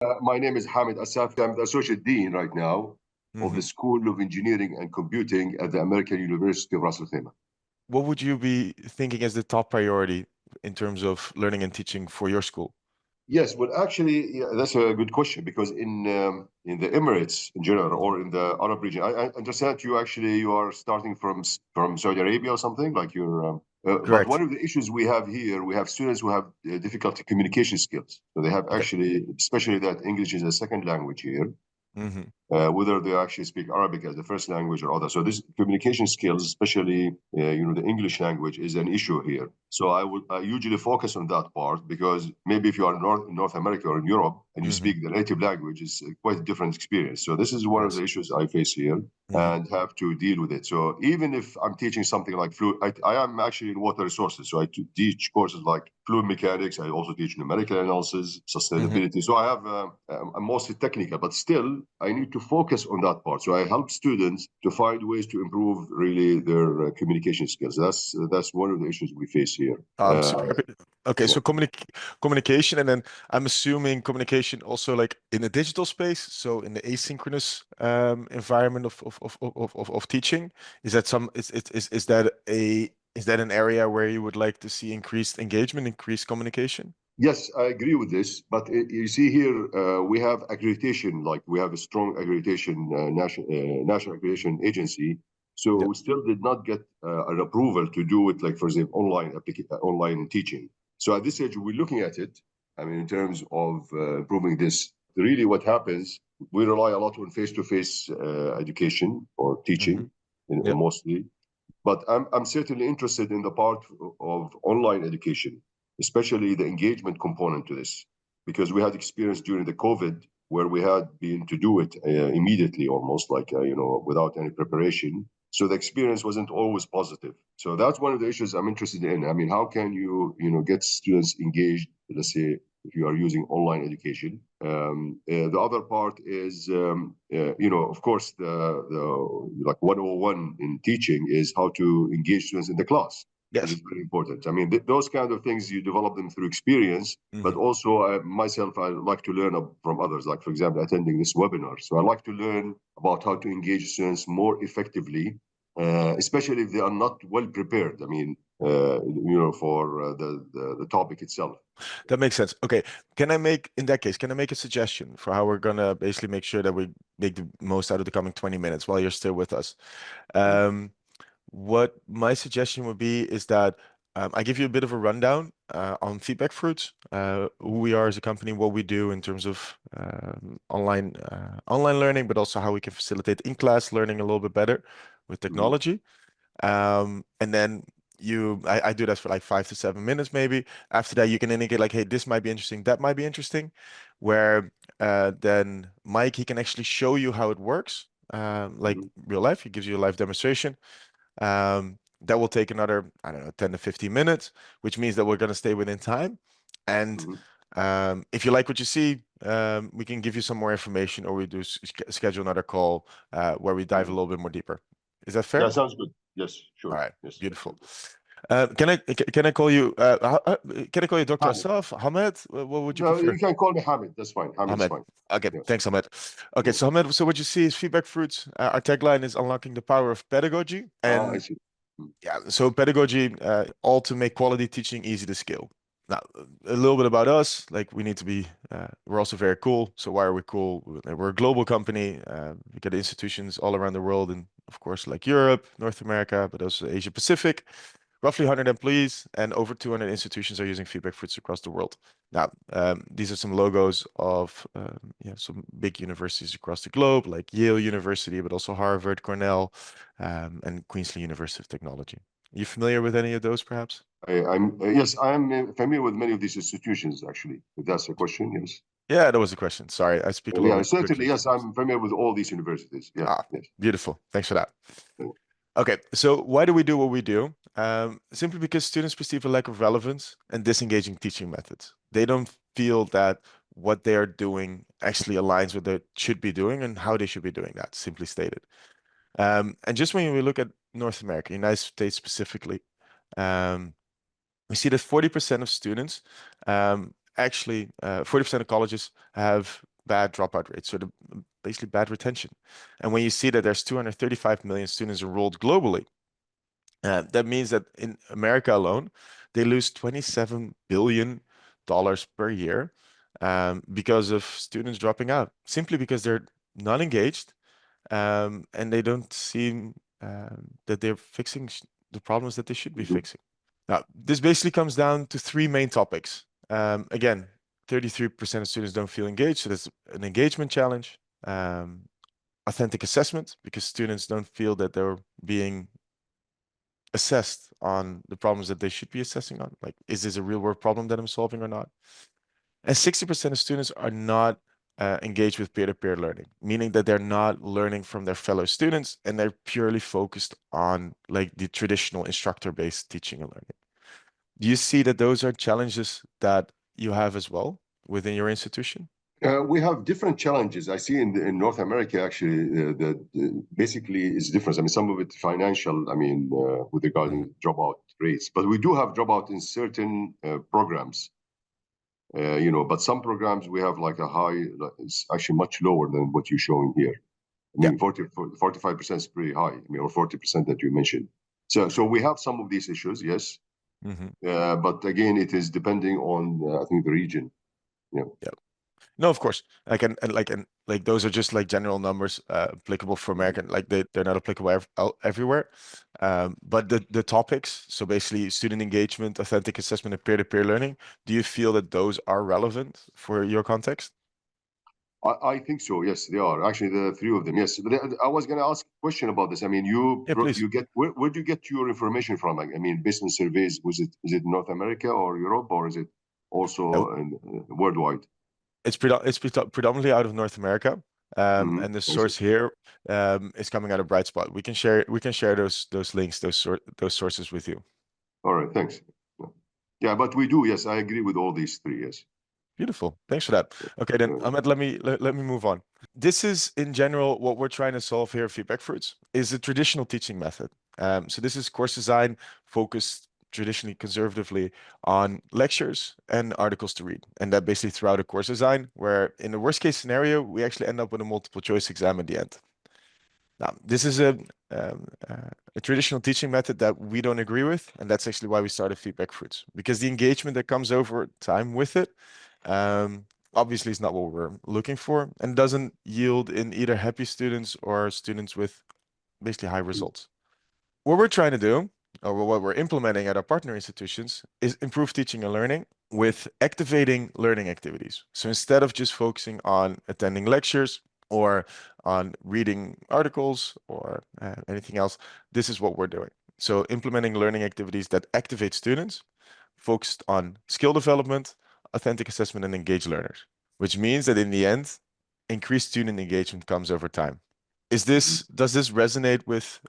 My name is Hamid Asaf. I'm the Associate Dean right now of Hmm. the School of Engineering and Computing at the American University of Ras Al Khaimah. What would you be thinking as the top priority in terms of learning and teaching for your school? Yes, well, actually, yeah, that's a good question because in the Emirates in general Mhm. or in the Arab region, I understand you are starting from Saudi Arabia or something like you're. But Correct. one of the issues we have here, we have students who have difficulty communication skills. So they have Okay. actually, especially that English is a second language here. Hmm. Whether they actually speak Arabic as the first language or other. So this communication skills, especially the English language, is an issue here. So I would usually focus on that part because maybe if you are in North America or in Europe and you Hmm. speak the native language, it's quite a different experience. So this is one of the Yes. issues I face here Hmm. and have to deal with it. So even if I'm teaching something like fluid, I am actually in water resources. So teach courses like fluid mechanics. I also teach numerical analysis, Hmm. sustainability. So I have, I'm mostly technical, but still I need to focus on that part. So I help students to find ways to improve really their communication skills. That's one of the issues we face here. I'm super happy. Okay, Yeah. so communication, and then I'm assuming communication also like in the digital space, so in the asynchronous environment of teaching. Is that some is that an area where you would like to see increased engagement, increased communication? Yes, I agree with this, but you see here we have accreditation, like we have a strong accreditation, national accreditation agency. So Yeah. we still did not get an approval to do it, like for example, online teaching. So at this stage, we're looking at it. I mean, in terms of improving this, really, what happens, we rely a lot on face-to-face education or Hmm. teaching, Yeah. mostly. But I'm certainly interested in the part of online education, especially the engagement component to this, because we had experience during the COVID where we had been to do it immediately, almost like without any preparation. So the experience wasn't always positive. So that's one of the issues I'm interested in. I mean, how can get students engaged? Let's say if you are using online education. The other part is, of course, the like 101 in teaching is how to engage students in the class. This Yes. is very important. I mean, those kind of things you develop them through experience, but Hmm. also myself, I like to learn from others. Like, for example, attending this webinar. So I like to learn about how to engage students more effectively, especially if they are not well prepared. I mean, for the topic itself. That makes sense. Okay. In that case, can I make a suggestion for how we're gonna basically make sure that we make the most out of the coming 20 minutes while you're still with us? Mhm. Um, what my suggestion would be is that I give you a bit of a rundown on FeedbackFruits, who we are as a company, what we do in terms of online learning, but also how we can facilitate in-class learning a little bit better with Mhm. technology. And then I do that for like 5 to 7 minutes maybe. After that, you can indicate like, hey, this might be interesting, that might be interesting, where then Mike, he can actually show you how it works, like Mhm. real life. He gives you a live demonstration. That will take another, I don't know, 10 to 15 minutes, which means that we're going to stay within time. And Mhm. if you like what you see, we can give you some more information, or we do schedule another call where we dive a Mhm. little bit more deeper. Is that Yeah, fair? sounds good. Yes, All sure. right, Yes, beautiful. absolutely. Can I call you can I call you Dr. Hamid. Asaf? Ahmed? What would you No, you prefer? can call me Hamid. That's fine. Hamid's Ahmed. fine. Okay, Yes. thanks, Ahmed. Okay, Mhm. so Ahmed, so what you see is Feedback Fruits. Our tagline is unlocking the power of pedagogy. I And see. Mm. yeah, so pedagogy, all to make quality teaching easy to scale. Now, a little bit about us. Like we need to be, we're also very cool. So why are we cool? We're a global company. We got institutions all around the world, and of course, like Europe, North America, but also Asia Pacific. Roughly 100 employees and over 200 institutions are using Feedback Fruits across the world. Now, these are some logos of some big universities across the globe, like Yale University, but also Harvard, Cornell, and Queensland University of Technology. Are you familiar with any of those, perhaps? I'm yes, I am familiar with many of these institutions. Actually, if that's the question, yes. Yeah, that was the question. Sorry, I speak a little Yeah, bit quickly certainly. Yes, sometimes. I'm familiar with all these universities. Yeah, Ah, yes. beautiful. Thanks for that. Okay, so why do we do what we do? Simply because students perceive a lack of relevance and disengaging teaching methods. They don't feel that what they are doing actually aligns with what they should be doing and how they should be doing that, simply stated. And just when we look at North America, United States specifically, um, we see that 40% of students, 40% of colleges have bad dropout rates, so basically bad retention. And when you see that there's 235 million students enrolled globally, that means that in America alone, they lose $27 billion per year because of students dropping out, simply because they're not engaged and they don't seem that they're fixing the problems that they should be Mhm. fixing. Now, this basically comes down to three main topics. Again, 33% of students don't feel engaged, so that's an engagement challenge. Authentic assessment, because students don't feel that they're being assessed on the problems that they should be assessing on. Like, is this a real world problem that I'm solving or not? And 60% of students are not engaged with peer-to-peer learning, meaning that they're not learning from their fellow students and they're purely focused on like the traditional instructor-based teaching and learning. Do you see that those are challenges that you have as well within your institution? We have different challenges. I see in North America actually that basically is different. I mean, some of it financial. I mean, with Mhm. regarding dropout rates, but we do have dropout in certain programs. But some programs we have like a high. It's actually much lower than what you're showing here. I Yeah. mean, 45% is pretty high. I mean, or 40% that you mentioned. So we have some of these issues, yes. Mhm. But again, it is depending on I think the region. Yeah. Yeah. No, of course. Like those are just like general numbers applicable for American. Like they're not applicable everywhere. But the topics, so basically student engagement, authentic assessment, and peer-to-peer learning, do you feel that those are relevant for your context? I think so. Yes, they are actually the three of them. Yes, but I was going to ask a question about this. I mean, Yeah, please. you get where do you get your information from? Like, I mean, based on surveys, is it North America or Europe or is it also Uh, worldwide? Predominantly out of North America. And the I see. source here is coming out of Brightspot. We can share those links, those sources with you. All right, thanks. Yeah, but we do. Yes, I agree with all these three. Yes. Beautiful. Thanks for that. Okay, then Uh, Ahmed, let me move on. This is in general what we're trying to solve here at FeedbackFruits is a traditional teaching method. So this is course design focused traditionally conservatively on lectures and articles to read. And that basically throughout a course design, where in the worst case scenario, we actually end up with a multiple choice exam at the end. Now, this is um, a traditional teaching method that we don't agree with, and that's actually why we started FeedbackFruits, because the engagement that comes over time with it, obviously is not what we're looking for, and doesn't yield in either happy students or students with basically high results. What we're trying to do, or what we're implementing at our partner institutions, is improve teaching and learning with activating learning activities. So instead of just focusing on attending lectures or on reading articles or anything else, this is what we're doing. So implementing learning activities that activate students, focused on skill development, authentic assessment, and engaged learners, which means that in the end, increased student engagement comes over time. Does this resonate with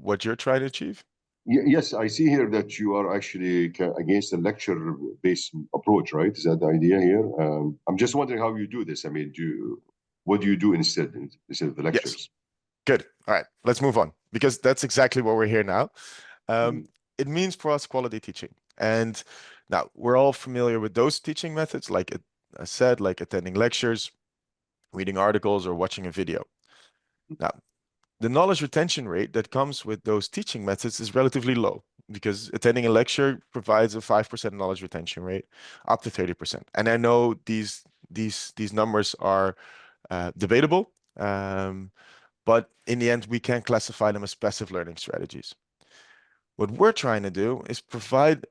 what you're trying to achieve? Yes, I see here that you are actually against a lecture-based approach, right? Is that the idea here? I'm just wondering how you do this. I mean, what do you do instead of the Yes. lectures? Good. All right, let's move on because that's exactly what we're here now. Mhm. It means for us quality teaching. And now we're all familiar with those teaching methods, like I said, like attending lectures, reading articles, or watching a video. Now, the knowledge retention rate that comes with those teaching methods is relatively low because attending a lecture provides a 5% knowledge retention rate up to 30%. And I know these numbers are debatable, but in the end, we can classify them as passive learning strategies. What we're trying to do is provide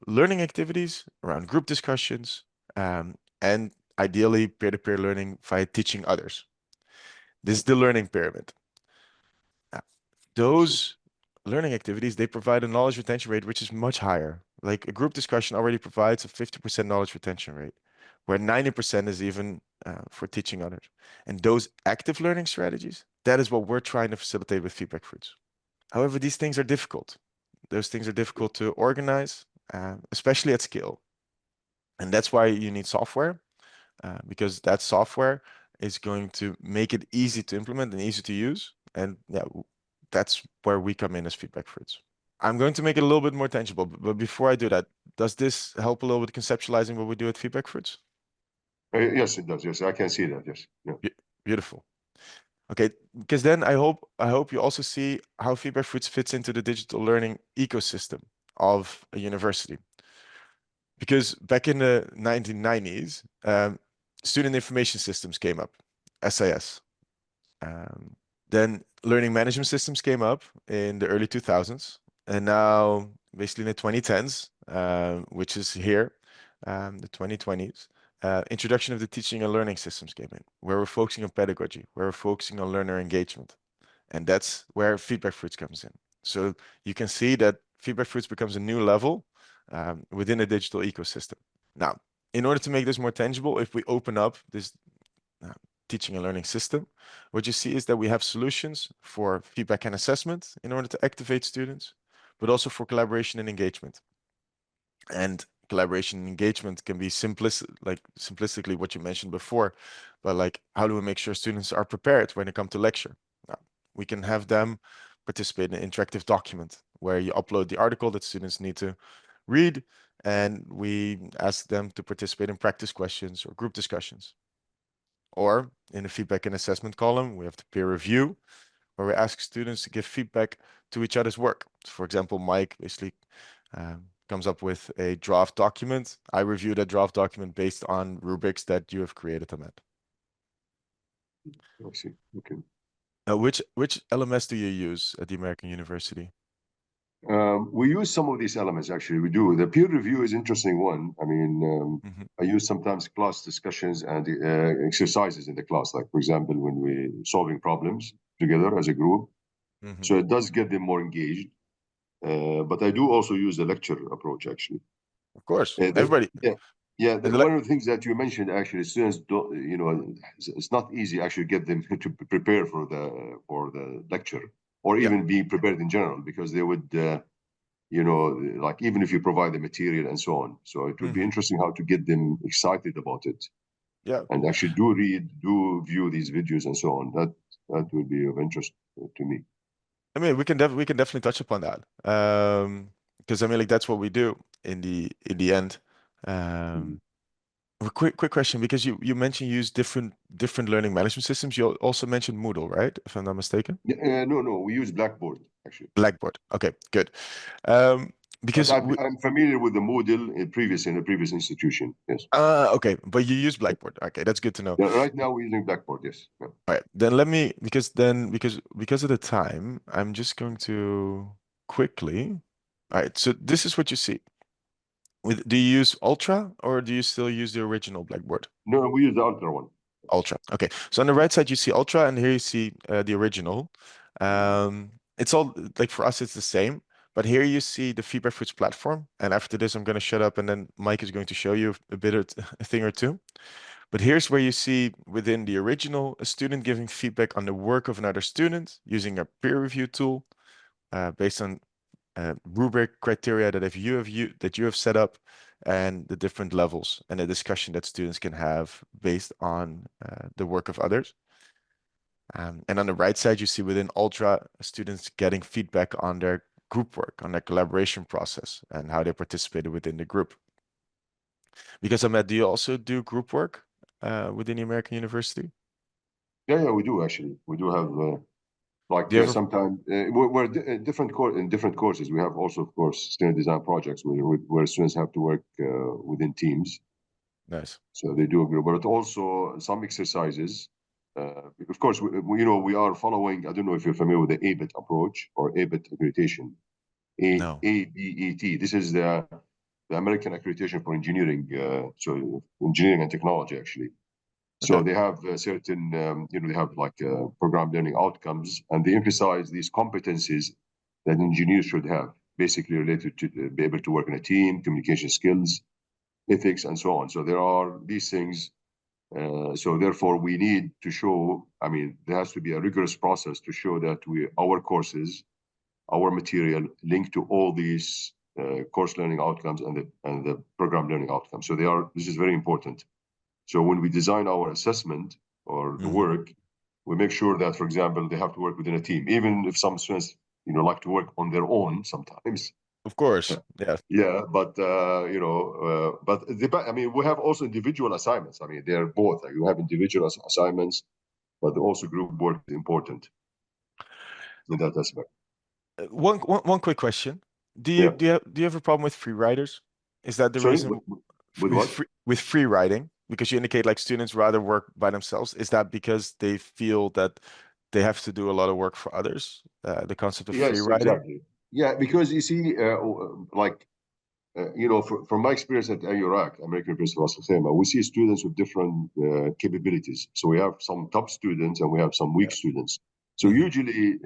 learning activities around group discussions and ideally peer-to-peer learning via teaching others. This is the learning pyramid. Now, those learning activities, they provide a knowledge retention rate which is much higher. Like a group discussion already provides a 50% knowledge retention rate, where 90% is even for teaching others. And those active learning strategies, that is what we're trying to facilitate with FeedbackFruits. However, these things are difficult. Those things are difficult to organize, especially at scale. And that's why you need software, because that software is going to make it easy to implement and easy to use. And yeah, that's where we come in as FeedbackFruits. I'm going to make it a little bit more tangible, but before I do that, does this help a little with conceptualizing what we do at FeedbackFruits? Yes, it does. Yes, I can see that. Yes. Yeah. Beautiful. Okay, because then I hope you also see how FeedbackFruits fits into the digital learning ecosystem of a university. Because back in the 1990s, student information systems came up, SIS. Um, then learning management systems came up in the early 2000s, and now basically in the 2010s, which is here, the 2020s, introduction of the teaching and learning systems came in, where we're focusing on pedagogy, where we're focusing on learner engagement, and that's where FeedbackFruits comes in. So you can see that FeedbackFruits becomes a new level within the digital ecosystem. Now, in order to make this more tangible, if we open up this uh, teaching and learning system, what you see is that we have solutions for feedback and assessment in order to activate students, but also for collaboration and engagement. And collaboration and engagement can be simplistically what you mentioned before, but like how do we make sure students are prepared when they come to lecture? Now, we can have them participate in an interactive document where you upload the article that students need to read, and we ask them to participate in practice questions or group discussions. Or in the feedback and assessment column, we have the peer review, where we ask students to give feedback to each other's work. For example, Mike basically comes up with a draft document. I review that draft document based on rubrics that you have created, Ahmed. I see. Okay. Which LMS do you use at the American University? We use some of these elements actually. We do. The peer review is interesting one. I mean, Hmm. I use sometimes class discussions and exercises in the class, like for example, when we're solving problems together as a group. Hmm. So it does get them more engaged. But I do also use the lecture approach actually. Of course, The, everybody. yeah, yeah. And One of the things that you mentioned actually, students don't, you know, it's not easy actually get them to prepare for the lecture or yeah. even be prepared in general because they would. You know, like even if you provide the material and so on. So it would be Hmm. interesting how to get them excited about it Yeah. and actually do read, do view these videos and so on. That would be of interest to me. I mean, we can definitely touch upon that. Because I mean, like that's what we do in the end. Mhm. Um, a quick question, because you mentioned you use different learning management systems. You also mentioned Moodle, right? If I'm not mistaken. No, no, we use Blackboard actually. Blackboard. Okay, good. Um, But because we I'm familiar with the Moodle in a previous institution. Yes. okay, but you use Blackboard. Okay, that's good to know. Yeah, right now we're using Blackboard. Yes. Yeah. All right, then let me because of the time, I'm just going to quickly. All right, so this is what you see. Do you use Ultra or do you still use the original Blackboard? No, we use the Ultra one. Ultra. Okay. So on the right side, you see Ultra, and here you see the original. It's all like for us, it's the same. But here you see the FeedbackFruits platform. And after this, I'm going to shut up, and then Mike is going to show you a bit of a thing or two. But here's where you see within the original, a student giving feedback on the work of another student using a peer review tool based on rubric criteria that you have set up, and the different levels and the discussion that students can have based on the work of others. And on the right side, you see within Ultra, students getting feedback on their group work, on their collaboration process, and how they participated within the group. Because Ahmed, do you also do group work within the American University? Yeah, yeah, we do actually. We do have Do you ever? sometimes in different courses. We have also, of course, student design projects where students have to work within teams. Nice. So they do agree, but also some exercises. Of course, you know, we are following. I don't know if you're familiar with the ABET approach or ABET accreditation. No. ABET. This is the American accreditation for engineering. So engineering and technology, actually. Okay. So they have certain, you know, they have like program learning outcomes, and they emphasize these competencies that engineers should have, basically related to be able to work in a team, communication skills, ethics, and so on. So there are these things. So therefore, we need to show. I mean, there has to be a rigorous process to show that our courses, our material, link to all these course learning outcomes and the program learning outcomes. So they are. This is very important. So when we design our assessment or the Hmm. work, we make sure that, for example, they have to work within a team, even if some students, you know, like to work on their own sometimes. Of course. Yeah. Yeah, but I mean, we have also individual assignments. I mean, they're both. Like, you have individual assignments, but also group work is important in that aspect. One quick question. Yeah. Do you have a problem with free riders? Is that the Sorry, reason with what? with free riding? Because you indicate like students rather work by themselves. Is that because they feel that they have to do a lot of work for others? The concept of free Yes, riding? exactly. Yeah, because you see, like from my experience at Iraq, American University of Al, we see students with different capabilities. So we have some top students and we have some weak Yeah. students. So Hmm. usually,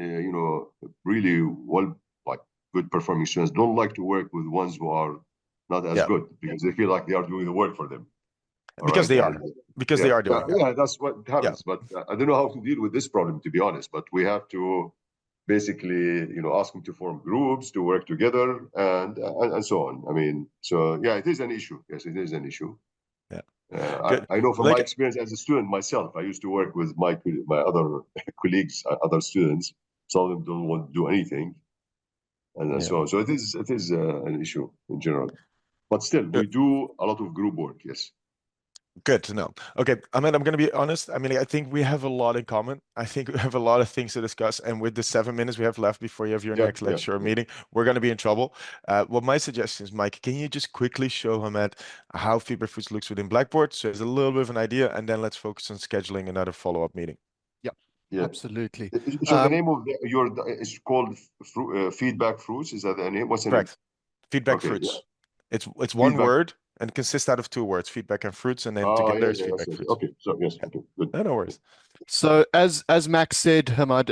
really well, like good performing students don't like to work with ones who are not as Yeah. good because they feel like they are doing the work for them. All Because right, they and are. Because they are yeah, doing that. yeah, that's what Yeah. happens. But I don't know how to deal with this problem, to be honest. But we have to basically, ask them to form groups to work together and so on. I mean, so yeah, it is an issue. Yes, it is an issue. Yeah. Uh, Good. I know from my Like, experience as a student myself, I used to work with my other colleagues, other students. Some of them don't want to do anything, and yeah. so on. So it is an issue in general. But still, we do a lot of group work. Yes. Good to know. Okay, I mean, I'm going to be honest. I mean, I think we have a lot in common. I think we have a lot of things to discuss. And with the 7 minutes we have left before you have your Yeah. next Yeah. lecture or Yeah. meeting, we're going to be in trouble. What my suggestion is, Mike, can you just quickly show Hamed how FeedbackFruits looks within Blackboard? So there's a little bit of an idea, and then let's focus on scheduling another follow-up meeting. Yeah, Yeah. absolutely. So the name of your is called Feedback Fruits. Is that the name? What's the name? Correct. Feedback Okay. Yeah. Fruits. It's one Feedback. word and consists out of two words, feedback and fruits, and then Oh, together yeah, it's yeah, yes, Feedback yes. Fruits. Okay. So yes. Yeah. Okay. Good. No, no worries. So as Max said, Hamad,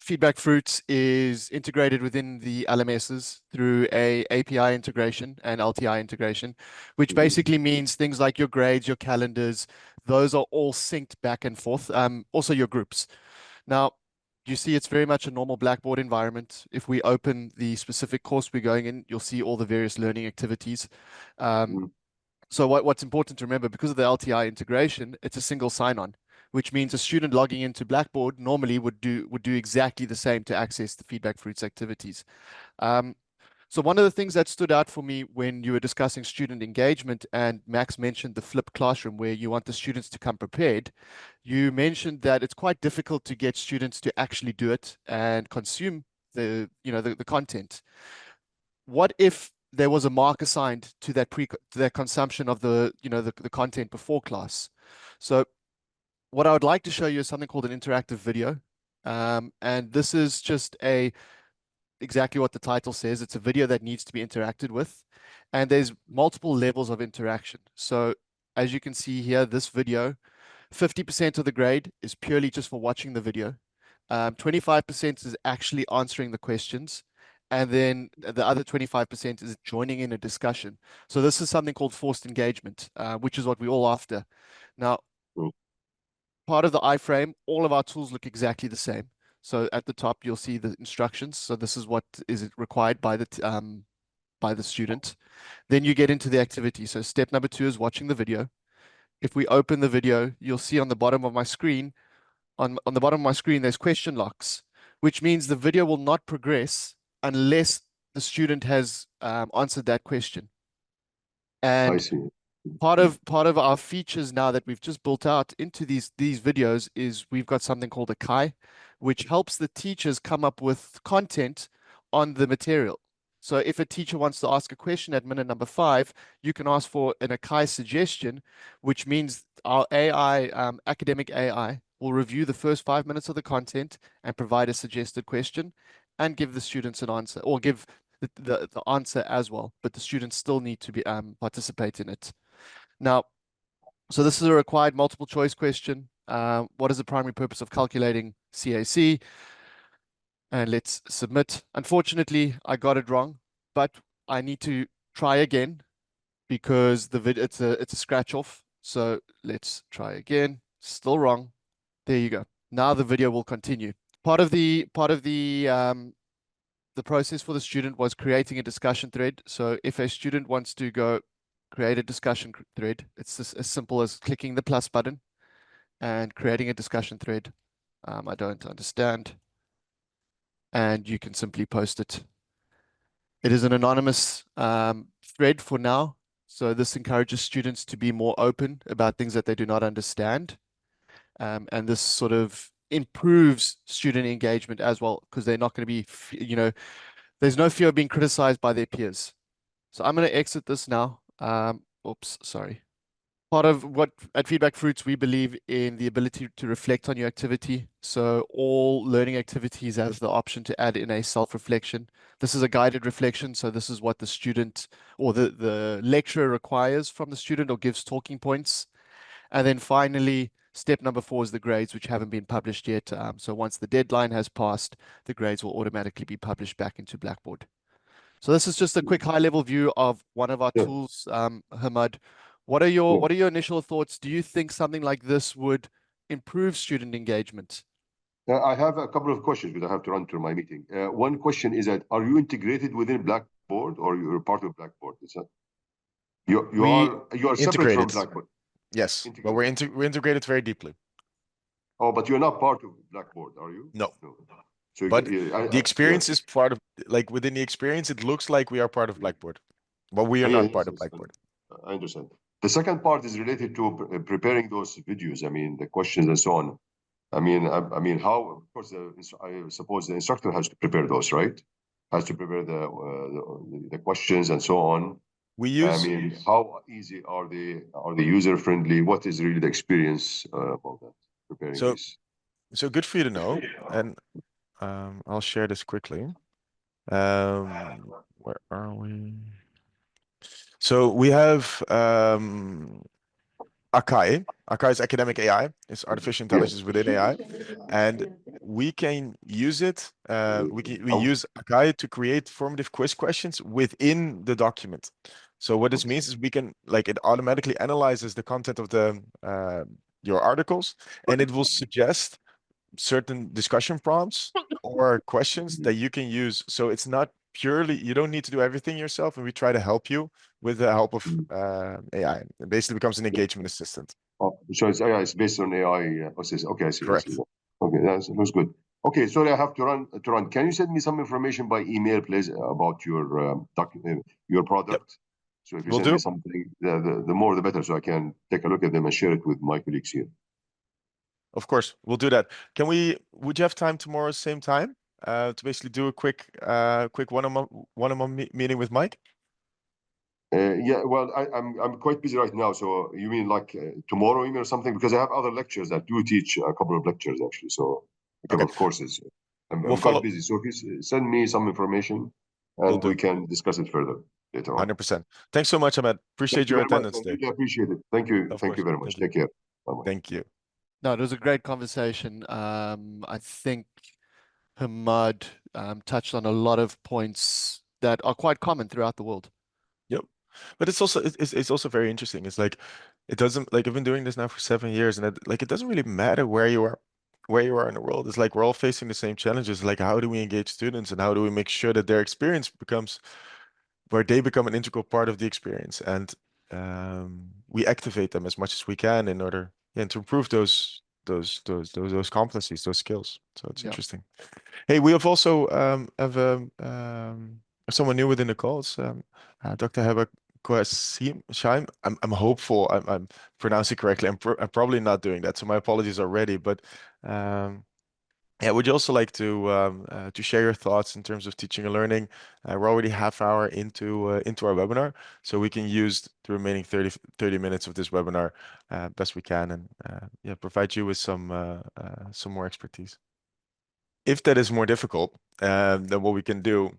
FeedbackFruits is integrated within the LMSs through a API integration and LTI integration, which Mhm. basically means things like your grades, your calendars, those are all synced back and forth. Also your groups. Now, you see it's very much a normal Blackboard environment. If we open the specific course we're going in, you'll see all the various learning activities. Mhm. So what's important to remember, because of the LTI integration, it's a single sign-on, which means a student logging into Blackboard normally would do exactly the same to access the FeedbackFruits activities. So one of the things that stood out for me when you were discussing student engagement, and Max mentioned the flipped classroom where you want the students to come prepared, you mentioned that it's quite difficult to get students to actually do it and consume the content. What if there was a mark assigned to that consumption of the content before class? So what I would like to show you is something called an interactive video. And this is just exactly what the title says. It's a video that needs to be interacted with. And there's multiple levels of interaction. So as you can see here, this video, 50% of the grade is purely just for watching the video. 25% is actually answering the questions. And then the other 25% is joining in a discussion. So this is something called forced engagement, which is what we're all after. Now, Mhm. part of the iframe, all of our tools look exactly the same. So at the top, you'll see the instructions. So this is what is required by the student. Then you get into the activity. So step number 2 is watching the video. If we open the video, you'll see on the bottom of my screen, on the bottom of my screen, there's question locks, which means the video will not progress unless the student has answered that question. I And see. part of our features now that we've just built out into these videos is we've got something called a Kai, which helps the teachers come up with content on the material. So if a teacher wants to ask a question at minute number 5, you can ask for an Akai suggestion, which means our AI, academic AI, will review the first 5 minutes of the content and provide a suggested question and give the students an answer, or give the answer as well. But the students still need to be participate in it. Now, so this is a required multiple choice question. What is the primary purpose of calculating CAC? And let's submit. Unfortunately, I got it wrong, but I need to try again because it's a scratch off. So let's try again. Still wrong. There you go. Now the video will continue. Part of the process for the student was creating a discussion thread. So if a student wants to go create a discussion thread, it's as simple as clicking the plus button and creating a discussion thread. I don't understand. And you can simply post it. It is an anonymous thread for now. So this encourages students to be more open about things that they do not understand. And this sort of improves student engagement as well, because they're not going to be, there's no fear of being criticized by their peers. So I'm going to exit this now. Oops, sorry. Part of what at FeedbackFruits, we believe in the ability to reflect on your activity. So all learning activities have the option to add in a self-reflection. This is a guided reflection. So this is what the student or the lecturer requires from the student or gives talking points. And then finally, step number 4 is the grades, which haven't been published yet. So once the deadline has passed, the grades will automatically be published back into Blackboard. So this is just a quick high-level view of one of our Yeah. tools, Hamad. What are your initial thoughts? Do you think something like this would improve student engagement? I have a couple of questions, but I have to run to my meeting. One question is that, are you integrated within Blackboard or you're part of Blackboard? Is that you are separate from Integrated. Blackboard? Yes, but we're integrated very deeply. Oh, but you're not part of Blackboard, are you? No. So But the experience is part of, like within the experience, it looks like we are part of Blackboard, but we are not part of Blackboard. I understand. The second part is related to preparing those videos. I mean, the questions and so on. I mean, how? Of course, I suppose the instructor has to prepare those, right? Has to prepare the questions and so on. We use. I mean, how easy are they? Are they user friendly? What is really the experience about that? Preparing this. So good for you to know, and I'll share this quickly. Where are we? So we have Akai. Akai is academic AI. It's artificial intelligence within AI, and we can use it. We use Akai to create formative quiz questions within the document. So what this means is we can, like, it automatically analyzes the content of the your articles, and it will suggest certain discussion prompts or questions that you can use. So it's not purely, you don't need to do everything yourself, and we try to help you with the help of AI. It basically becomes an engagement assistant. Oh, so it's AI. It's based on AI process. Okay, I see. Correct. I see. Okay, that's good. Okay, sorry, I have to run. Can you send me some information by email, please, about your your product? Yep. So if you send me something, the more the better, so I can take a look at them and share it with my colleagues here. Of course, we'll do that. Would you have time tomorrow, same time, to basically do a quick one-on-one meeting with Mike? Yeah, well, I'm quite busy right now. So you mean like tomorrow email or something? Because I have other lectures. I do teach a couple of lectures actually, so a couple of courses. I'm quite busy. So if you send me some information, and we can discuss it further later on. 100%. Thanks so much, Ahmed. Appreciate your attendance today. I really appreciate it. Thank you. Thank you very much. Take care. Bye-bye. Thank you. No, it was a great conversation. I think Hamad touched on a lot of points that are quite common throughout the world. Yep. But it's also very interesting. It's like, it doesn't, like, I've been doing this now for 7 years, and it doesn't really matter where you are in the world. It's like we're all facing the same challenges. Like, how do we engage students, and how do we make sure that their experience becomes where they become an integral part of the experience, and we activate them as much as we can in order to improve those competencies, those skills. So it's interesting. Hey, we have also someone new within the calls, Dr. Heber Shaim. I'm hopeful I'm pronouncing correctly. I'm probably not doing that, so my apologies already. But yeah, would you also like to share your thoughts in terms of teaching and learning? We're already half hour into our webinar, so we can use the remaining 30 minutes of this webinar best we can, and yeah, provide you with some more expertise. If that is more difficult, then what we can do,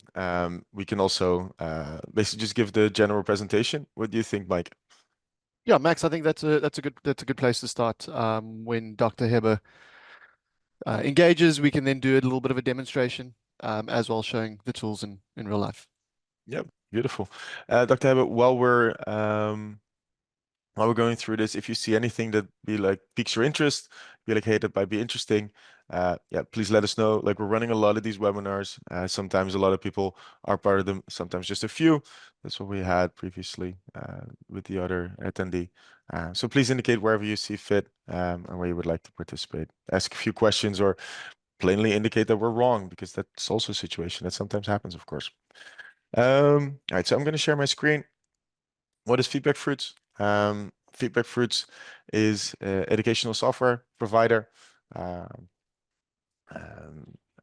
we can also basically just give the general presentation. What do you think, Mike? Yeah, Max, I think that's a good place to start. When Dr. Heber engages, we can then do a little bit of a demonstration as well, showing the tools in real life. Yep, beautiful. Dr. Heber, while we're going through this, if you see anything that piques your interest, be like, hey, that might be interesting, yeah, please let us know. Like, we're running a lot of these webinars. Sometimes a lot of people are part of them, sometimes just a few. That's what we had previously with the other attendee. So please indicate wherever you see fit and where you would like to participate. Ask a few questions, or plainly indicate that we're wrong, because that's also a situation that sometimes happens, of course. All right, so I'm going to share my screen. What is FeedbackFruits? FeedbackFruits is an educational software provider. Um,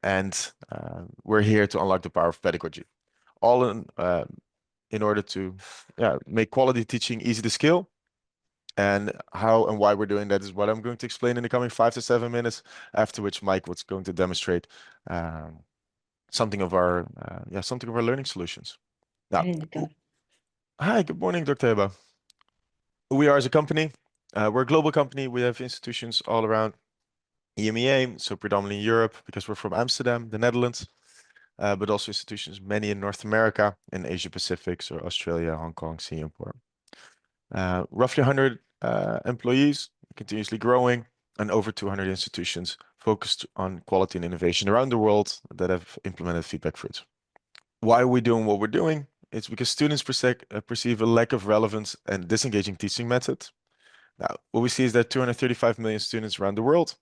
and we're here to unlock the power of pedagogy. All in order to make quality teaching easy to scale. And how and why we're doing that is what I'm going to explain in the coming 5 to 7 minutes, after which Mike was going to demonstrate something of our learning solutions. Now, hi, good morning, Dr. Eba. Who we are as a company, we're a global company. We have institutions all around EMEA, so predominantly Europe, because we're from Amsterdam, the Netherlands, but also institutions, many in North America, in Asia Pacific, so Australia, Hong Kong, Singapore. Roughly 100 employees, continuously growing, and over 200 institutions focused on quality and innovation around the world that have implemented FeedbackFruits. Why are we doing what we're doing? It's because students perceive a lack of relevance and disengaging teaching methods. Now, what we see is that 235 million students around the world,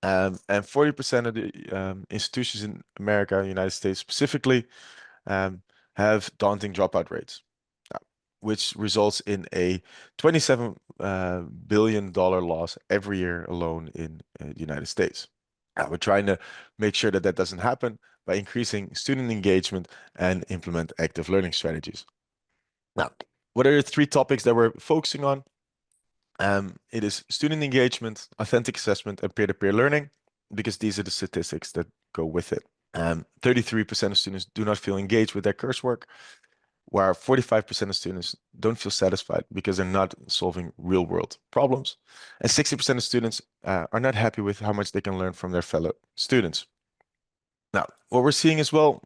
and 40% of the institutions in America, United States specifically, have daunting dropout rates, which results in a $27 billion loss every year alone in the United States. We're trying to make sure that that doesn't happen by increasing student engagement and implement active learning strategies. Now, what are the 3 topics that we're focusing on? It is student engagement, authentic assessment, and peer-to-peer learning, because these are the statistics that go with it. 33% of students do not feel engaged with their coursework, where 45% of students don't feel satisfied because they're not solving real-world problems. And 60% of students are not happy with how much they can learn from their fellow students. Now, what we're seeing as well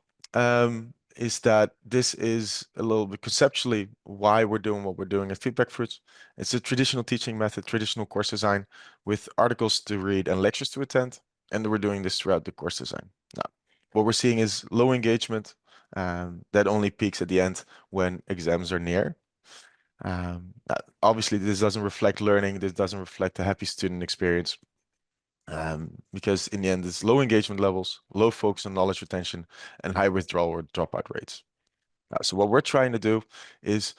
is that this is a little bit conceptually why we're doing what we're doing at FeedbackFruits. It's a traditional teaching method, traditional course design with articles to read and lectures to attend. And we're doing this throughout the course design. Now, what we're seeing is low engagement that only peaks at the end when exams are near. Obviously, this doesn't reflect learning. This doesn't reflect a happy student experience. Because in the end, it's low engagement levels, low focus on knowledge retention, and high withdrawal or dropout rates. So what we're trying to do is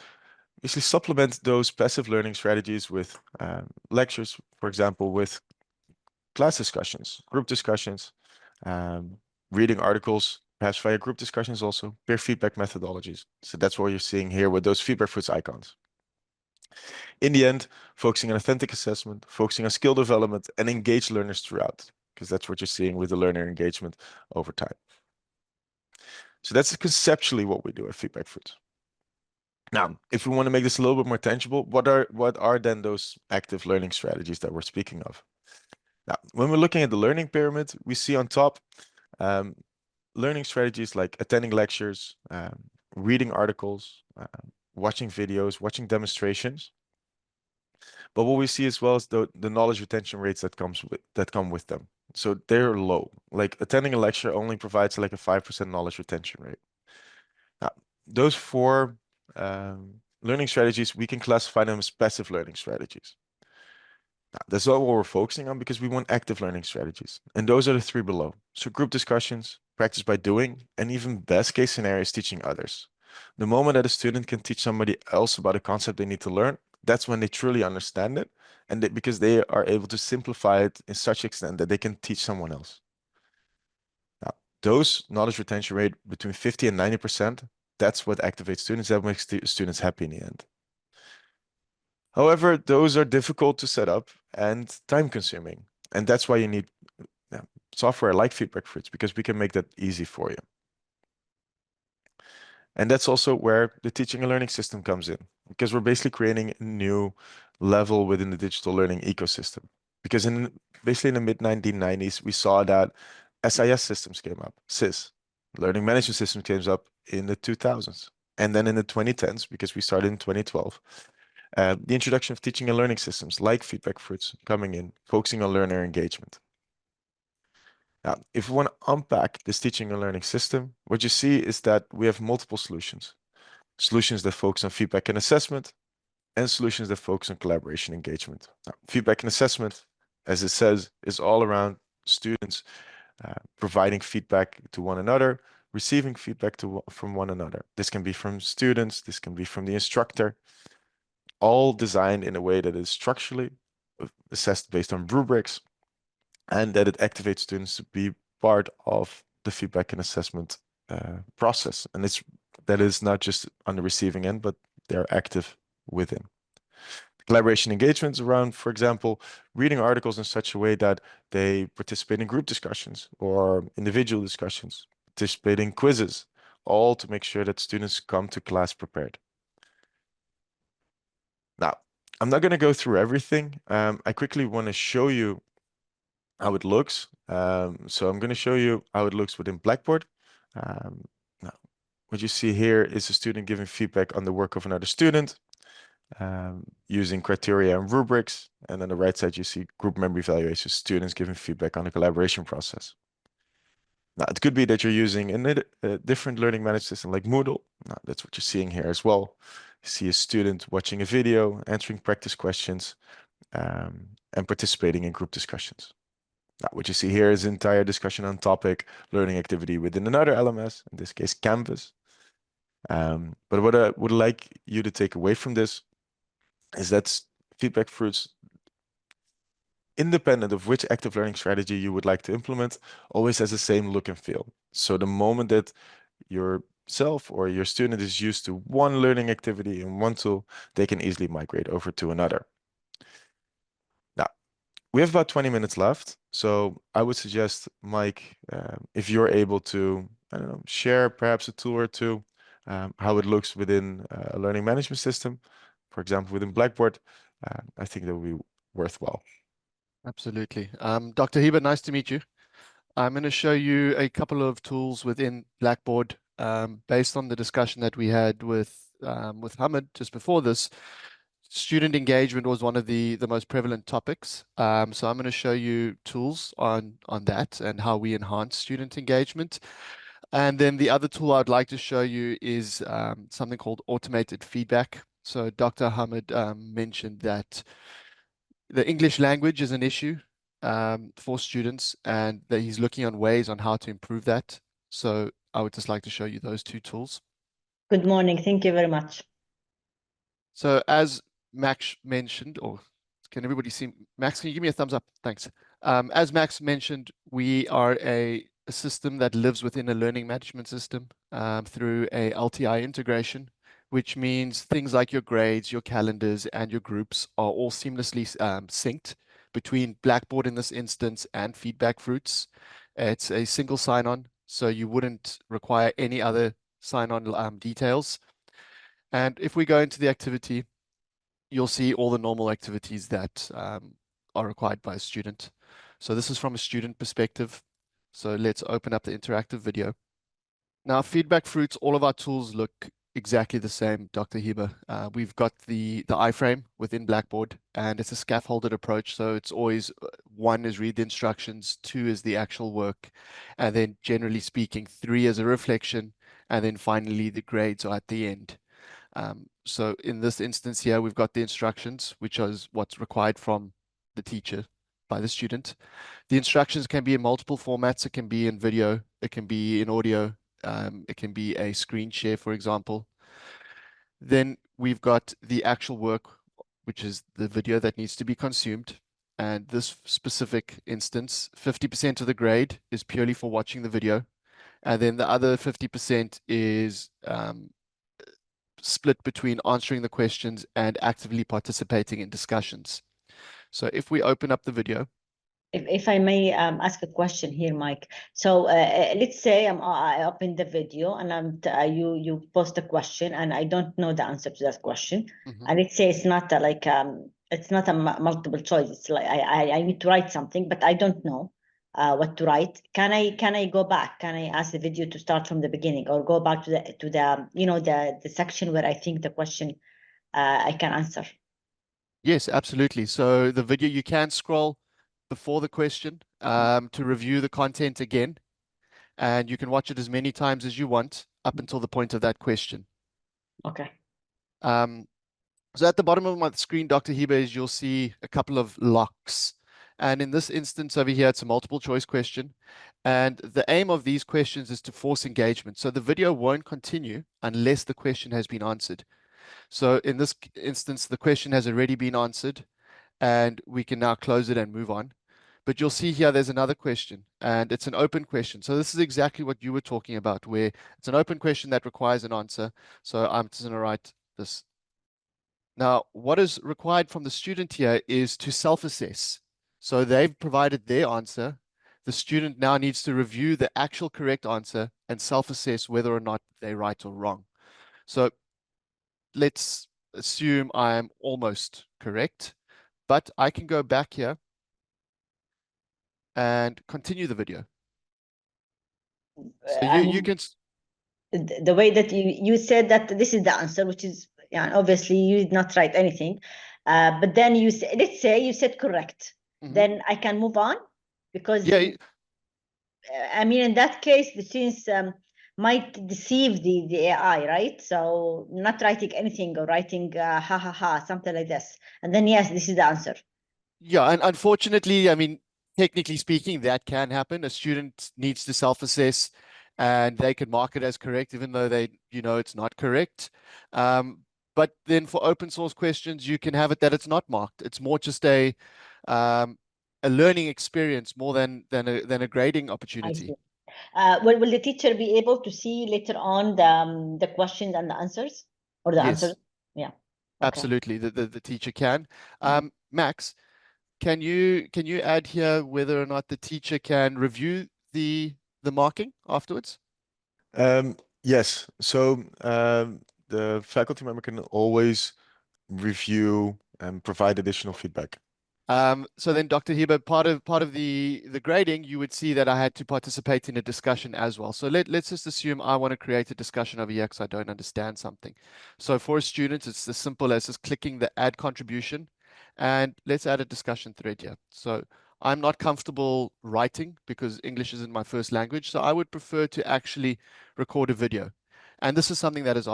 basically supplement those passive learning strategies with lectures, for example, with class discussions, group discussions, reading articles, perhaps via group discussions also, peer feedback methodologies. So that's what you're seeing here with those FeedbackFruits icons. In the end, focusing on authentic assessment, focusing on skill development, and engage learners throughout, because that's what you're seeing with the learner engagement over time. So that's conceptually what we do at FeedbackFruits. Now, if we want to make this a little bit more tangible, what are then those active learning strategies that we're speaking of? Now, when we're looking at the learning pyramid, we see on top learning strategies like attending lectures, reading articles, watching videos, watching demonstrations. But what we see as well is the knowledge retention rates that come with them. So they're low. Like attending a lecture only provides like a 5% knowledge retention rate. Now, those 4 learning strategies, we can classify them as passive learning strategies. Now, that's not what we're focusing on, because we want active learning strategies. And those are the 3 below. So group discussions, practice by doing, and even best case scenario is teaching others. The moment that a student can teach somebody else about a concept they need to learn, that's when they truly understand it, and because they are able to simplify it in such extent that they can teach someone else. Now, those knowledge retention rate between 50 and 90%, that's what activates students, that makes students happy in the end. However, those are difficult to set up and time consuming. And that's why you need software like FeedbackFruits, because we can make that easy for you. And that's also where the teaching and learning system comes in, because we're basically creating a new level within the digital learning ecosystem. Because basically in the mid-1990s, we saw that SIS systems came up, SIS, learning management systems came up in the 2000s. And then in the 2010s, because we started in 2012, the introduction of teaching and learning systems like FeedbackFruits coming in, focusing on learner engagement. Now, if we want to unpack this teaching and learning system, what you see is that we have multiple solutions. Solutions that focus on feedback and assessment, and solutions that focus on collaboration engagement. Now, feedback and assessment, as it says, is all around students providing feedback to one another, receiving feedback from one another. This can be from students, this can be from the instructor, all designed in a way that is structurally assessed based on rubrics, and that it activates students to be part of the feedback and assessment process. And that is not just on the receiving end, but they're active within. Collaboration engagements around, for example, reading articles in such a way that they participate in group discussions or individual discussions, participate in quizzes, all to make sure that students come to class prepared. Now, I'm not going to go through everything. I quickly want to show you how it looks. So I'm going to show you how it looks within Blackboard. Now, what you see here is a student giving feedback on the work of another student, using criteria and rubrics. And on the right side, you see group member evaluation, students giving feedback on the collaboration process. Now, it could be that you're using a different learning management system like Moodle. Now, that's what you're seeing here as well. You see a student watching a video, answering practice questions, and participating in group discussions. Now, what you see here is entire discussion on topic, learning activity within another LMS, in this case, Canvas. But what I would like you to take away from this is that FeedbackFruits, independent of which active learning strategy you would like to implement, always has the same look and feel. So the moment that yourself or your student is used to one learning activity in one tool, they can easily migrate over to another. Now, we have about 20 minutes left. So I would suggest, Mike, if you're able to, I don't know, share perhaps a tool or two, how it looks within a learning management system, for example, within Blackboard, I think that would be worthwhile. Absolutely. Dr. Heber, nice to meet you. I'm going to show you a couple of tools within Blackboard based on the discussion that we had with Hamid just before this. Student engagement was one of the most prevalent topics. So I'm going to show you tools on that and how we enhance student engagement. And then the other tool I'd like to show you is something called automated feedback. So Dr. Hamid mentioned that the English language is an issue for students, and that he's looking on ways on how to improve that. So I would just like to show you those two tools. Good morning. Thank you very much. So as Max mentioned, or can everybody see? Max, can you give me a thumbs up? Thanks. As Max mentioned, we are a system that lives within a learning management system through a LTI integration, which means things like your grades, your calendars, and your groups are all seamlessly synced between Blackboard in this instance and FeedbackFruits. It's a single sign-on, so you wouldn't require any other sign-on details. And if we go into the activity, you'll see all the normal activities that are required by a student. So this is from a student perspective. So let's open up the interactive video. Now, FeedbackFruits, all of our tools look exactly the same, Dr. Heber. We've got the iframe within Blackboard, and it's a scaffolded approach. So it's always one is read the instructions, two is the actual work, and then generally speaking, three is a reflection, and then finally the grades are at the end. So in this instance here, we've got the instructions, which is what's required from the teacher by the student. The instructions can be in multiple formats. It can be in video, it can be in audio, it can be a screen share, for example. Then we've got the actual work, which is the video that needs to be consumed. And this specific instance, 50% of the grade is purely for watching the video. And then the other 50% is split between answering the questions and actively participating in discussions. So if we open up the video. If I may ask a question here, Mike. So let's say I open the video and you post a question and I don't know the answer to that question. Mm-hmm. And let's say it's not it's not a multiple choice. It's like I need to write something, but I don't know what to write. Can I go back? Can I ask the video to start from the beginning, or go back to the you know the section where I think the question I can answer? Yes, absolutely. So the video, you can scroll before the question to review the content again, and you can watch it as many times as you want up until the point of that question. Okay. So at the bottom of my screen, Dr. Heber, you'll see a couple of locks, And in this instance over here, it's a multiple choice question. And the aim of these questions is to force engagement. So the video won't continue unless the question has been answered. So in this instance, the question has already been answered, and we can now close it and move on. But you'll see here, there's another question, and it's an open question. So this is exactly what you were talking about, where it's an open question that requires an answer. So I'm just going to write this. Now, what is required from the student here is to self-assess. So they've provided their answer. The student now needs to review the actual correct answer and self-assess whether or not they're right or wrong. So let's assume I am almost correct, but I can go back here and continue the video. So you can. The way that you said that this is the answer, which is, yeah, obviously you did not write anything, but then you say, let's say you said correct, then I can move on, because I mean, in that case, the students might deceive the AI, right? So not writing anything or writing ha ha ha, something like this, and then yes, this is the answer. Yeah, and unfortunately, I mean, technically speaking, that can happen. A student needs to self-assess, and they can mark it as correct, even though it's not correct. But then for open source questions, you can have it that it's not marked. It's more just a learning experience more than a grading opportunity. Will the teacher be able to see later on the questions and the answers, or the answers? Yeah. Okay. Absolutely, the teacher can. Max, can you add here whether or not the teacher can review the marking afterwards? Yes. So the faculty member can always review and provide additional feedback. So then, Dr. Heber, part of the grading, you would see that I had to participate in a discussion as well. So let's just assume I want to create a discussion over here because I don't understand something. So for a student, it's as simple as just clicking the add contribution, and let's add a discussion thread here. So I'm not comfortable writing because English isn't my first language, so I would prefer to actually record a video. And this is something that is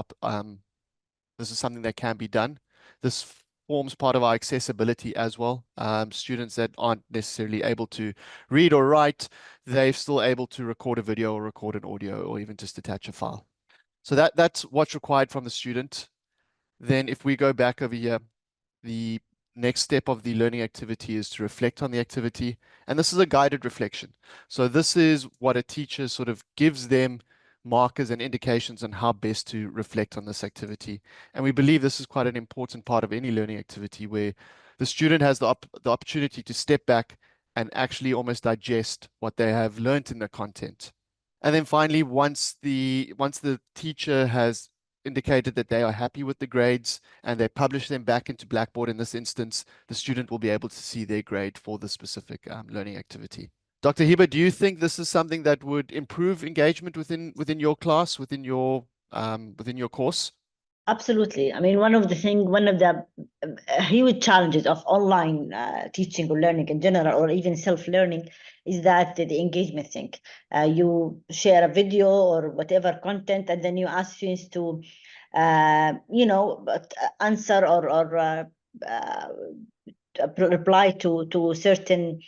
something that can be done. This forms part of our accessibility as well. Students that aren't necessarily able to read or write, they're still able to record a video or record an audio or even just attach a file. So that's what's required from the student. Then if we go back over here, the next step of the learning activity is to reflect on the activity. And this is a guided reflection. So this is what a teacher sort of gives them markers and indications on how best to reflect on this activity. And we believe this is quite an important part of any learning activity where the student has the opportunity to step back and actually almost digest what they have learned in the content. And then finally, once the teacher has indicated that they are happy with the grades and they publish them back into Blackboard, in this instance, the student will be able to see their grade for the specific learning activity. Dr. Heber, do you think this is something that would improve engagement within your class, within your course? Absolutely. I mean, one of the huge challenges of online teaching or learning in general, or even self-learning, is that the engagement thing. You share a video or whatever content, and then you ask students to, answer or reply to certain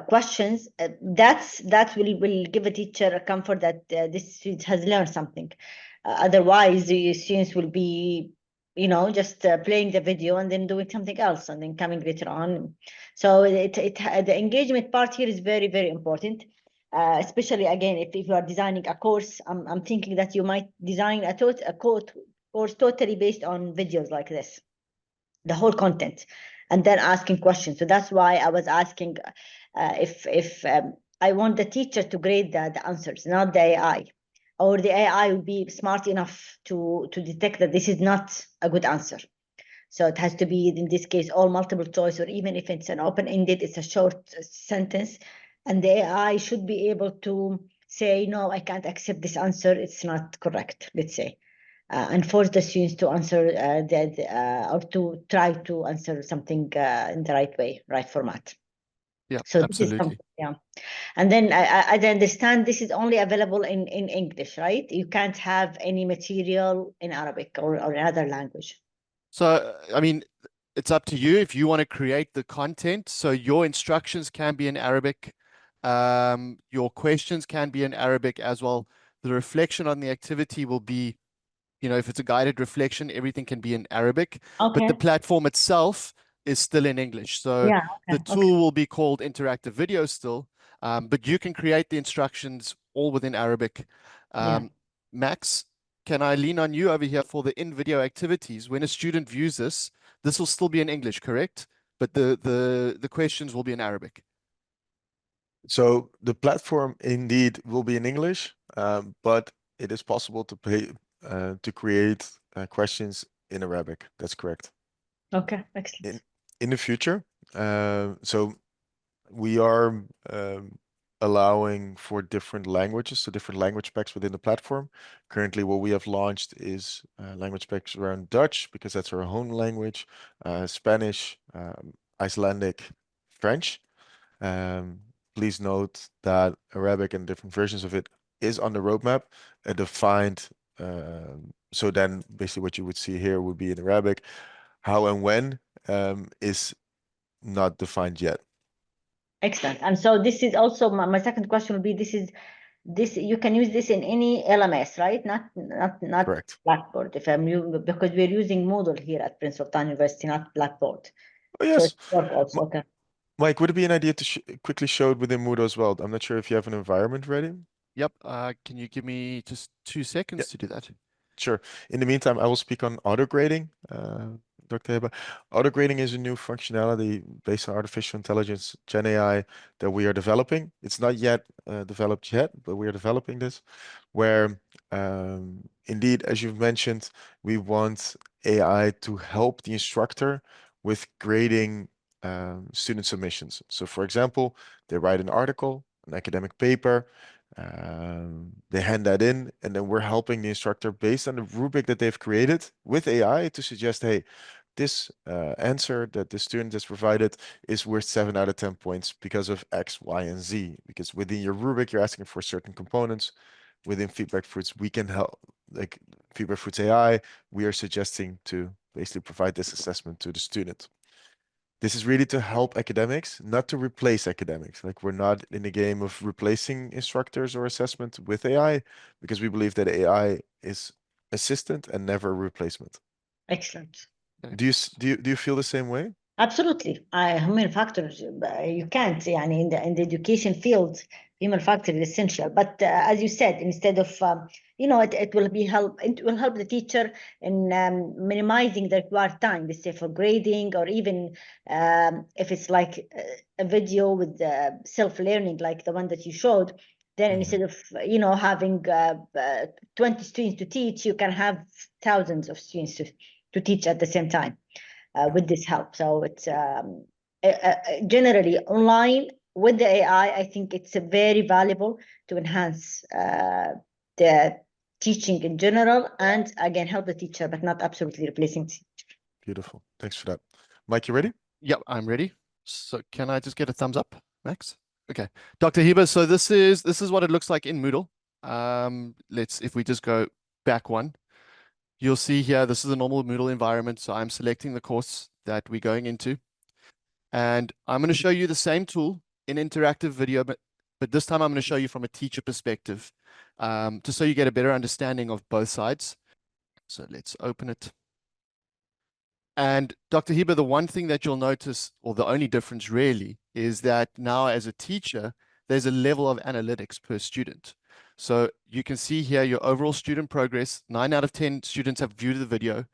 questions. That will give a teacher a comfort that this student has learned something. Otherwise, the students will be, just playing the video and then doing something else and then coming later on. So the engagement part here is very, very important. Especially again, if you are designing a course, I'm thinking that you might design a course totally based on videos like this, the whole content, and then asking questions. So that's why I was asking if I want the teacher to grade the answers, not the AI, or the AI will be smart enough to detect that this is not a good answer. So it has to be, in this case, all multiple choice, or even if it's an open-ended, it's a short sentence, and the AI should be able to say, no, I can't accept this answer, it's not correct, let's say. And force the students to answer or to try to answer something in the right way, right format. Yeah, so absolutely. Yeah. And then I understand this is only available in English, right? You can't have any material in Arabic or another language. So, I mean, it's up to you if you want to create the content. So your instructions can be in Arabic. Your questions can be in Arabic as well. The reflection on the activity will be, if it's a guided reflection, everything can be in Arabic, but the Okay. platform itself is still in English. So Yeah. the Okay. tool will be called interactive video still, but you can create the instructions all within Arabic. Yeah. Max, can I lean on you over here for the in-video activities? When a student views this will still be in English, correct? But the questions will be in Arabic. So the platform indeed will be in English, but it is possible to create questions in Arabic. That's correct. Okay. Excellent. In the future, so we are allowing for different languages, so different language packs within the platform. Currently, what we have launched is language packs around Dutch, because that's our home language, Spanish, Icelandic, French. Please note that Arabic and different versions of it is on the roadmap, defined. So then basically what you would see here would be in Arabic. How and when is not defined yet. Excellent. And so this is also my second question will be, this you can use this in any LMS, right? Not Correct. Blackboard. Because we're using Moodle here at Prince Sultan University, not Blackboard. Oh, So yes. it's work also. Okay. Mike, would it be an idea to quickly show it within Moodle as well? I'm not sure if you have an environment ready. Yep. Can you give me just 2 seconds to do that? Sure. In the meantime, I will speak on auto grading. Dr. Heba. Auto grading is a new functionality based on artificial intelligence, Gen AI, that we are developing. It's not yet developed yet, but we are developing this, where indeed, as you've mentioned, we want AI to help the instructor with grading student submissions. So, for example, they write an article, an academic paper. They hand that in, and then we're helping the instructor based on the rubric that they've created with AI to suggest, hey, this answer that the student has provided is worth 7 out of 10 points because of X, Y, and Z. Because within your rubric, you're asking for certain components. Within FeedbackFruits, we can help, like FeedbackFruits AI, we are suggesting to basically provide this assessment to the student. This is really to help academics, not to replace academics. Like, we're not in the game of replacing instructors or assessment with AI, because we believe that AI is assistant and never a replacement. Excellent. Do you feel the same way? Absolutely. Human factors, you can't, يعني in the education field, human factor is essential. But as you said, instead of, it will help the teacher in minimizing the required time, let's say for grading, or even if it's like a video with self-learning, like the one that you showed, then instead of, having 20 students to teach, you can have thousands of students to teach at the same time. With this help. So it's generally online with the AI, I think it's very valuable to enhance the teaching in general, and again, help the teacher, but not absolutely replacing the teacher. Beautiful. Thanks for that. Mike, you ready? Yep, I'm ready. So can I just get a thumbs up, Max? Okay. Dr. Heba, so this is what it looks like in Moodle. If we just go back one, you'll see here, this is a normal Moodle environment. So I'm selecting the course that we're going into. And I'm going to show you the same tool in interactive video, but this time I'm going to show you from a teacher perspective, just so you get a better understanding of both sides. So let's open it. And Dr. Heba, the one thing that you'll notice, or the only difference really, is that now as a teacher, there's a level of analytics per student. So you can see here your overall student progress. 9 out of 10 students have viewed the video.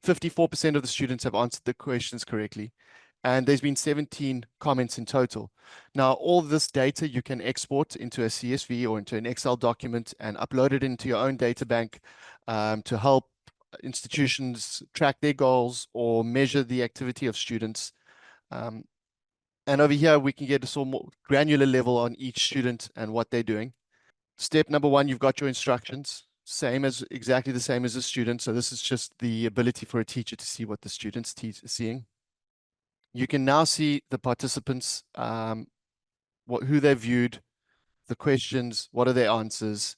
54% of the students have answered the questions correctly. And there's been 17 comments in total. Now, all this data you can export into a CSV or into an Excel document and upload it into your own data bank to help institutions track their goals or measure the activity of students. And over here, we can get a sort of more granular level on each student and what they're doing. Step number 1, you've got your instructions, exactly the same as a student. So this is just the ability for a teacher to see what the student's seeing. You can now see the participants, who they viewed, the questions, what are their answers,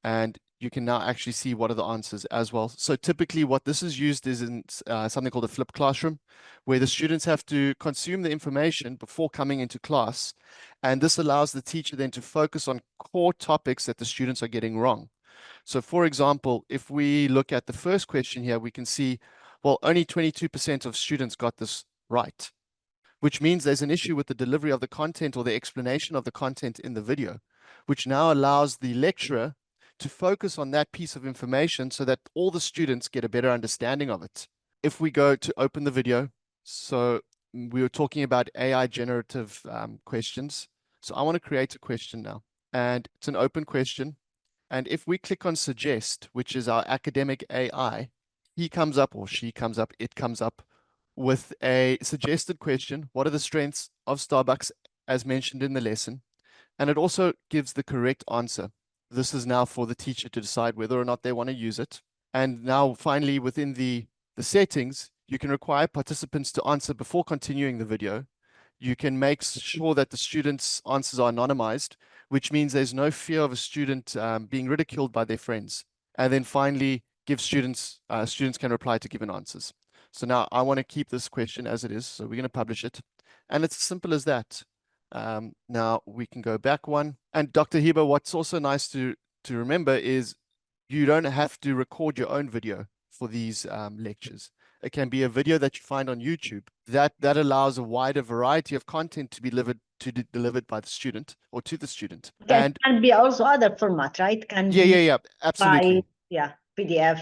and you can now actually see what are the answers as well. So typically what this is used is in something called a flipped classroom, where the students have to consume the information before coming into class. And this allows the teacher then to focus on core topics that the students are getting wrong. So for example, if we look at the first question here, we can see, well, only 22% of students got this right, which means there's an issue with the delivery of the content or the explanation of the content in the video, which now allows the lecturer to focus on that piece of information so that all the students get a better understanding of it. If we go to open the video, so we were talking about AI generative questions. So I want to create a question now, and it's an open question. And if we click on suggest, which is our academic AI, he comes up, or she comes up, it comes up with a suggested question. What are the strengths of Starbucks as mentioned in the lesson? And it also gives the correct answer. This is now for the teacher to decide whether or not they want to use it. And now finally, within the settings, you can require participants to answer before continuing the video. You can make sure that the students' answers are anonymized, which means there's no fear of a student being ridiculed by their friends. And then finally, give students can reply to given answers. So now I want to keep this question as it is. So we're going to publish it. And it's as simple as that. Now we can go back one. And Dr. Hiba, what's also nice to remember is you don't have to record your own video for these lectures. It can be a video that you find on YouTube. That allows a wider variety of content to be delivered by the student or to the student. Okay, And it can be also other format, right? Can be yeah, absolutely. PDF,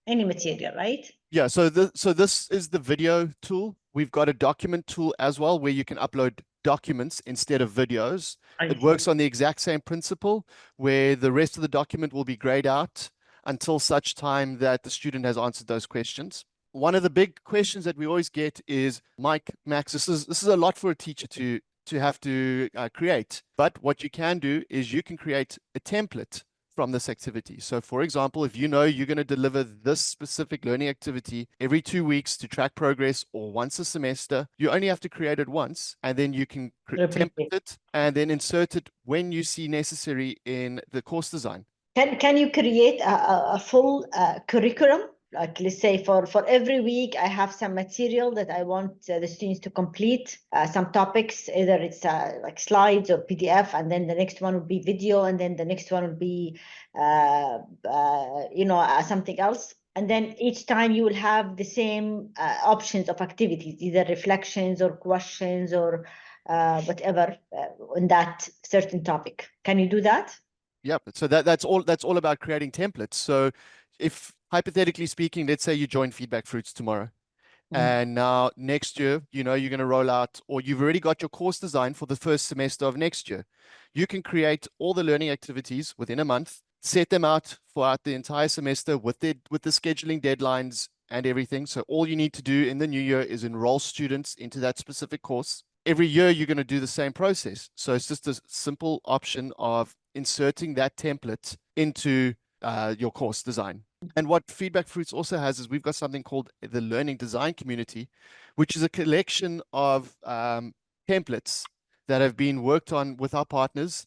any material, right? Yeah, so this is the video tool. We've got a document tool as well, where you can upload documents instead of videos. It works on the exact same principle, where the rest of the document will be grayed out until such time that the student has answered those questions. One of the big questions that we always get is, Mike, Max, this is a lot for a teacher to have to create. But what you can do is you can create a template from this activity. So for example, if you know you're going to deliver this specific learning activity every 2 weeks to track progress, or once a semester, you only have to create it once, and then you can template it and then insert it when you see necessary in the course design. Can you create a full curriculum? Like, let's say for every week, I have some material that I want the students to complete, some topics, either it's like slides or PDF, and then the next one would be video, and then the next one would be, something else. And then each time you will have the same options of activities, either reflections or questions or whatever on that certain topic. Can you do that? Yep. So that's all about creating templates. So if hypothetically speaking, let's say you join FeedbackFruits tomorrow, and now next year, you're going to roll out, or you've already got your course design for the first semester of next year. You can create all the learning activities within a month, set them out throughout the entire semester with the scheduling deadlines and everything. So all you need to do in the new year is enroll students into that specific course. Every year, you're going to do the same process. So it's just a simple option of inserting that template into your course design. And what FeedbackFruits also has is we've got something called the Learning Design Community, which is a collection of templates that have been worked on with our partners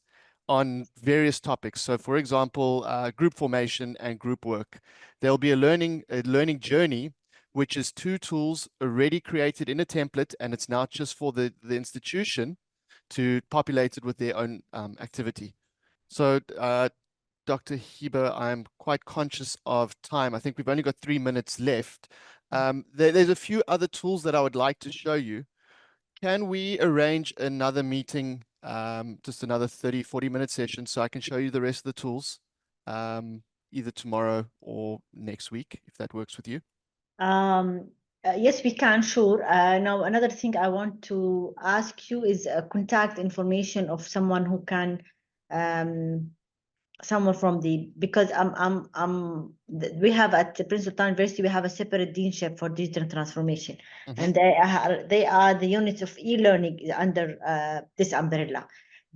on various topics. So for example, group formation and group work. There'll be a learning journey, which is 2 tools already created in a template, and it's now just for the institution to populate it with their own activity. So Dr. Hiba, I'm quite conscious of time. I think we've only got 3 minutes left. There's a few other tools that I would like to show you. Can we arrange another meeting, just another 30-40 minute session, so I can show you the rest of the tools, either tomorrow or next week, if that works with you? Yes, we can, sure. Now, another thing I want to ask you is contact information of someone who can, someone from because we have at the Princeton University, we have a separate deanship for digital transformation, and they are the units of e-learning under this umbrella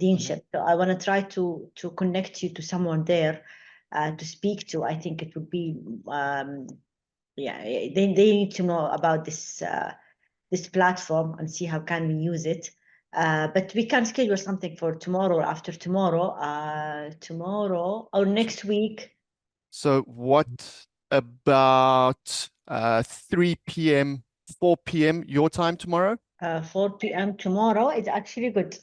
deanship. So I want to try to connect you to someone there to speak to. I think it would be they need to know about this this platform and see how can we use it. But we can schedule something for tomorrow or after tomorrow, tomorrow or next week. So what about 3 p.m., 4 p.m. your time tomorrow? 4 p.m. tomorrow is actually good.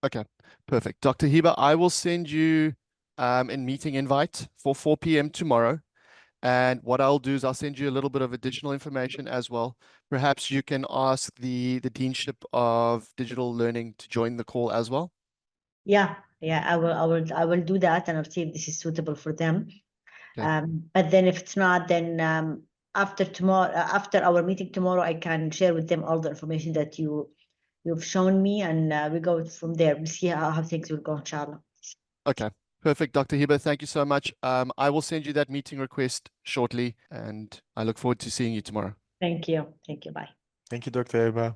Okay, perfect. Dr. Hiba, I will send you a meeting invite for 4 p.m. tomorrow. And what I'll do is I'll send you a little bit of additional information as well. Perhaps you can ask the Deanship of Digital Learning to join the call as well. Yeah, I will do that, and I'll see if this is suitable for them. Okay. But then if it's not, then after tomorrow, after our meeting tomorrow, I can share with them all the information that you've shown me, and we go from there. We'll see how things will go, inshallah. Okay, perfect, Dr. Hiba. Thank you so much. I will send you that meeting request shortly, and I look forward to seeing you tomorrow. Thank you. Thank you. Bye. Thank you, Dr. Eba.